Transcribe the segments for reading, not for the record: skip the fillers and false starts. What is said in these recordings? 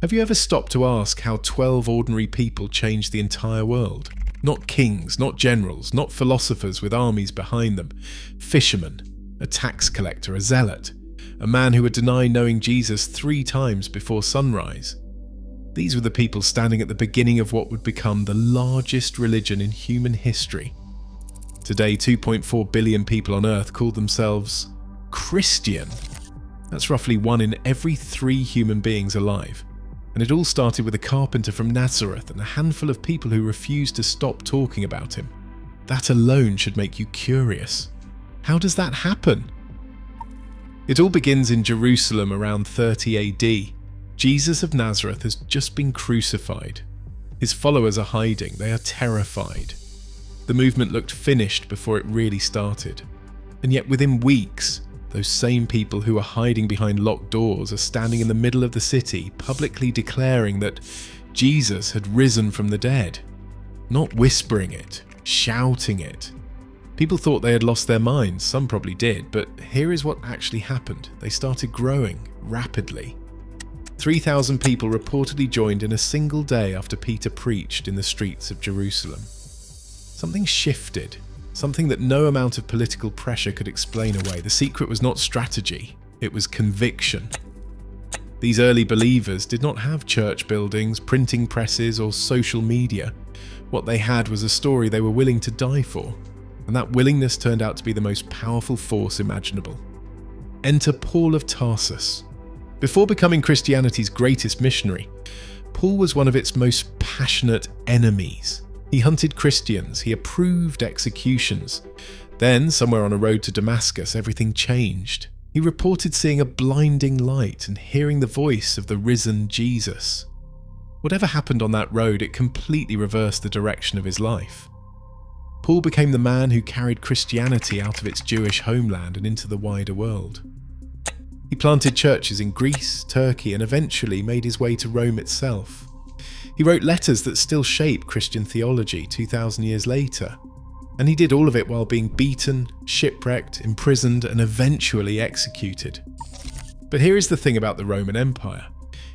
Have you ever stopped to ask how 12 ordinary people changed the entire world? Not kings, not generals, not philosophers with armies behind them. Fishermen, a tax collector, a zealot, a man who would deny knowing Jesus 3 times before sunrise. These were the people standing at the beginning of what would become the largest religion in human history. Today, 2.4 billion people on Earth call themselves Christian. That's roughly 1 in every 3 human beings alive. And it all started with a carpenter from Nazareth and a handful of people who refused to stop talking about him. That alone should make you curious. How does that happen? It all begins in Jerusalem around 30 AD. Jesus of Nazareth has just been crucified. His followers are hiding, they are terrified. The movement looked finished before it really started. And yet within weeks, those same people who are hiding behind locked doors are standing in the middle of the city, publicly declaring that Jesus had risen from the dead. Not whispering it, shouting it. People thought they had lost their minds, some probably did, but here is what actually happened. They started growing rapidly. 3,000 people reportedly joined in a single day after Peter preached in the streets of Jerusalem. Something shifted. Something that no amount of political pressure could explain away. The secret was not strategy, it was conviction. These early believers did not have church buildings, printing presses, or social media. What they had was a story they were willing to die for, and that willingness turned out to be the most powerful force imaginable. Enter Paul of Tarsus. Before becoming Christianity's greatest missionary, Paul was one of its most passionate enemies. He hunted Christians, he approved executions. Then, somewhere on a road to Damascus, everything changed. He reported seeing a blinding light and hearing the voice of the risen Jesus. Whatever happened on that road, it completely reversed the direction of his life. Paul became the man who carried Christianity out of its Jewish homeland and into the wider world. He planted churches in Greece, Turkey, and eventually made his way to Rome itself. He wrote letters that still shape Christian theology 2,000 years later. And he did all of it while being beaten, shipwrecked, imprisoned, and eventually executed. But here is the thing about the Roman Empire.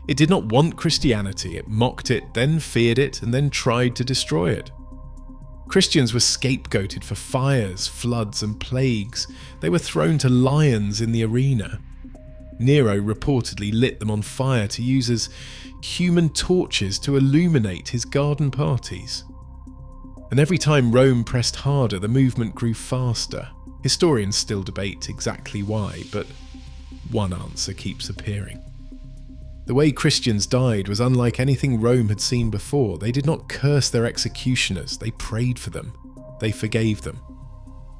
It did not want Christianity, it mocked it, then feared it, and then tried to destroy it. Christians were scapegoated for fires, floods, and plagues. They were thrown to lions in the arena. Nero reportedly lit them on fire to use as human torches to illuminate his garden parties. And every time Rome pressed harder, the movement grew faster. Historians still debate exactly why, but one answer keeps appearing. The way Christians died was unlike anything Rome had seen before. They did not curse their executioners, they prayed for them, they forgave them.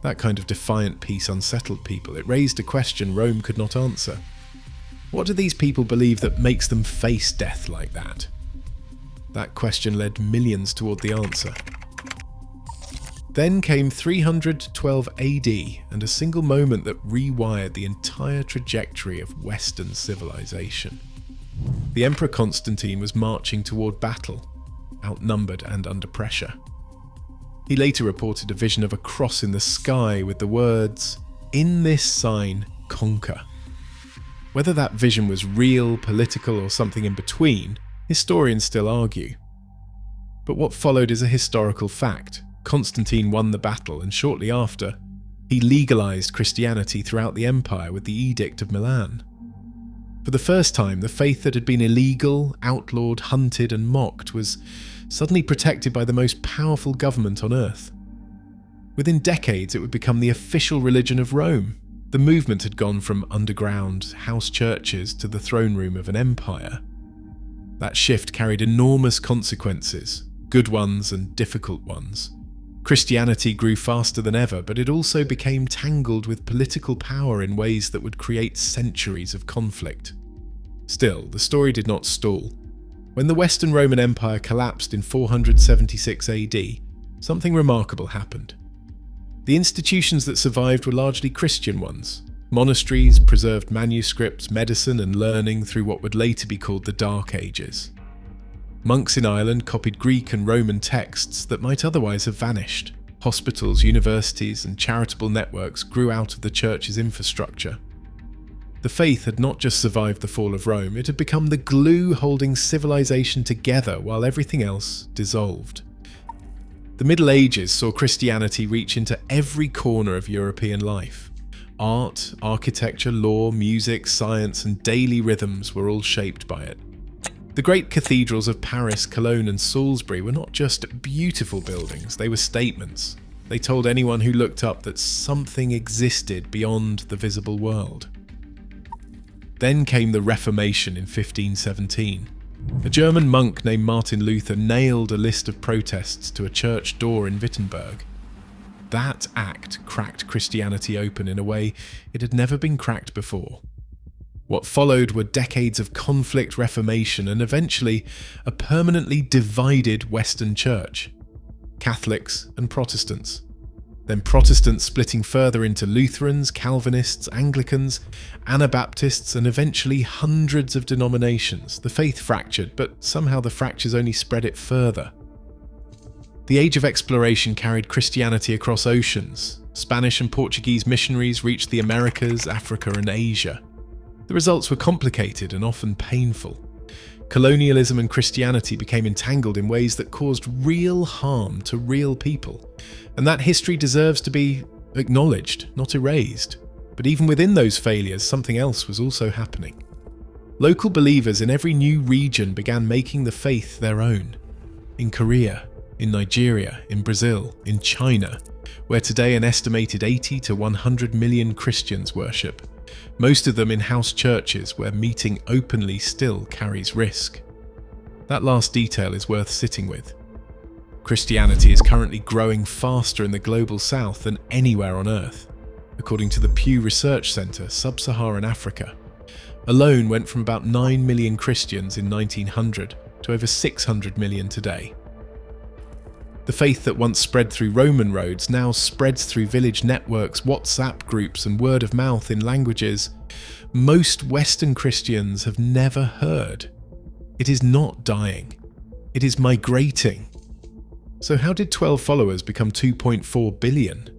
That kind of defiant peace unsettled people. It raised a question Rome could not answer. What do these people believe that makes them face death like that? That question led millions toward the answer. Then came 312 AD and a single moment that rewired the entire trajectory of Western civilization. The Emperor Constantine was marching toward battle, outnumbered and under pressure. He later reported a vision of a cross in the sky with the words, "In this sign, conquer." Whether that vision was real, political, or something in between, historians still argue. But what followed is a historical fact. Constantine won the battle, and shortly after, he legalized Christianity throughout the empire with the Edict of Milan. For the first time, the faith that had been illegal, outlawed, hunted, and mocked was suddenly protected by the most powerful government on earth. Within decades, it would become the official religion of Rome. The movement had gone from underground house churches to the throne room of an empire. That shift carried enormous consequences, good ones and difficult ones. Christianity grew faster than ever, but it also became tangled with political power in ways that would create centuries of conflict. Still, the story did not stall. When the Western Roman Empire collapsed in 476 AD, something remarkable happened. The institutions that survived were largely Christian ones. Monasteries preserved manuscripts, medicine, and learning through what would later be called the Dark Ages. Monks in Ireland copied Greek and Roman texts that might otherwise have vanished. Hospitals, universities, and charitable networks grew out of the church's infrastructure. The faith had not just survived the fall of Rome, it had become the glue holding civilization together while everything else dissolved. The Middle Ages saw Christianity reach into every corner of European life. Art, architecture, law, music, science, and daily rhythms were all shaped by it. The great cathedrals of Paris, Cologne, and Salisbury were not just beautiful buildings, they were statements. They told anyone who looked up that something existed beyond the visible world. Then came the Reformation in 1517. A German monk named Martin Luther nailed a list of protests to a church door in Wittenberg. That act cracked Christianity open in a way it had never been cracked before. What followed were decades of conflict, reformation, and eventually a permanently divided Western Church. Catholics and Protestants. Then Protestants splitting further into Lutherans, Calvinists, Anglicans, Anabaptists, and eventually hundreds of denominations. The faith fractured, but somehow the fractures only spread it further. The age of exploration carried Christianity across oceans. Spanish and Portuguese missionaries reached the Americas, Africa, and Asia. The results were complicated and often painful. Colonialism and Christianity became entangled in ways that caused real harm to real people. And that history deserves to be acknowledged, not erased. But even within those failures, something else was also happening. Local believers in every new region began making the faith their own. In Korea, in Nigeria, in Brazil, in China, where today an estimated 80 to 100 million Christians worship. Most of them in house churches where meeting openly still carries risk. That last detail is worth sitting with. Christianity is currently growing faster in the global south than anywhere on earth. According to the Pew Research Center, sub-Saharan Africa alone went from about 9 million Christians in 1900 to over 600 million today. The faith that once spread through Roman roads now spreads through village networks, WhatsApp groups, and word of mouth in languages most Western Christians have never heard. It is not dying. It is migrating. So how did 12 followers become 2.4 billion?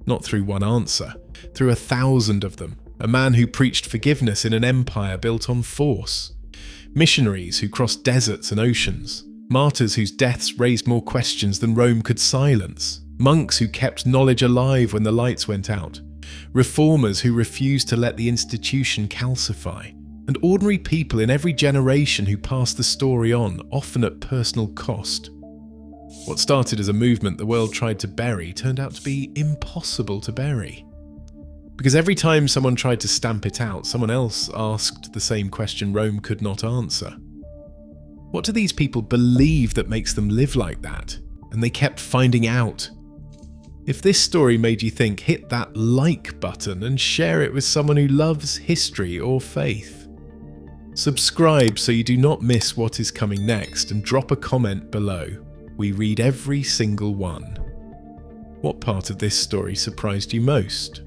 Not through one answer, through 1,000 of them. A man who preached forgiveness in an empire built on force. Missionaries who crossed deserts and oceans. Martyrs whose deaths raised more questions than Rome could silence. Monks who kept knowledge alive when the lights went out. Reformers who refused to let the institution calcify. And ordinary people in every generation who passed the story on, often at personal cost. What started as a movement the world tried to bury turned out to be impossible to bury. Because every time someone tried to stamp it out, someone else asked the same question Rome could not answer. What do these people believe that makes them live like that? And they kept finding out. If this story made you think, hit that like button and share it with someone who loves history or faith. Subscribe so you do not miss what is coming next, and drop a comment below. We read every single one. What part of this story surprised you most?